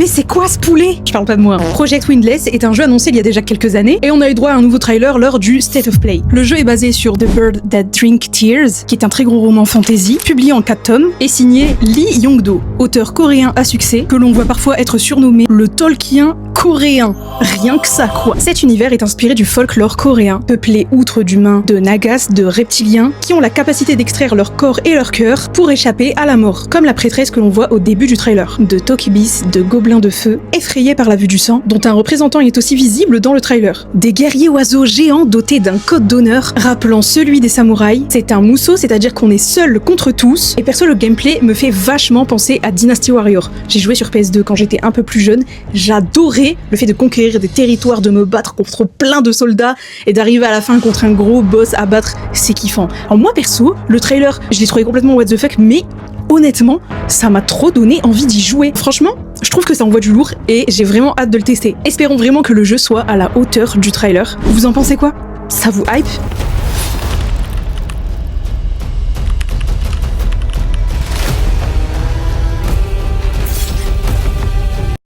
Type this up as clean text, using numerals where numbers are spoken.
Mais c'est quoi ce poulet? Je parle pas de moi. Project Windless est un jeu annoncé il y a déjà quelques années et on a eu droit à un nouveau trailer lors du State of Play. Le jeu est basé sur The Bird That Drink Tears, qui est un très gros roman fantasy, publié en 4 tomes et signé Lee Young-do, auteur coréen à succès que l'on voit parfois être surnommé le Tolkien coréen. Rien que ça quoi. Cet univers est inspiré du folklore coréen, peuplé outre d'humains, de nagas, de reptiliens, qui ont la capacité d'extraire leur corps et leur cœur pour échapper à la mort, comme la prêtresse que l'on voit au début du trailer. De Tokibis, de gobelins de feu, effrayés par la vue du sang, dont un représentant est aussi visible dans le trailer. Des guerriers oiseaux géants dotés d'un code d'honneur rappelant celui des samouraïs. C'est un mousseau, c'est-à-dire qu'on est seul contre tous, et perso le gameplay me fait vachement penser à Dynasty Warrior. J'ai joué sur PS2 quand j'étais un peu plus jeune, j'adorais le fait de conquérir des territoires, de me battre contre plein de soldats et d'arriver à la fin contre un gros boss à battre, c'est kiffant. Alors moi perso, le trailer, je l'ai trouvé complètement what the fuck, mais honnêtement, ça m'a trop donné envie d'y jouer. Franchement, je trouve que ça envoie du lourd et j'ai vraiment hâte de le tester. Espérons vraiment que le jeu soit à la hauteur du trailer. Vous en pensez quoi? Ça vous hype?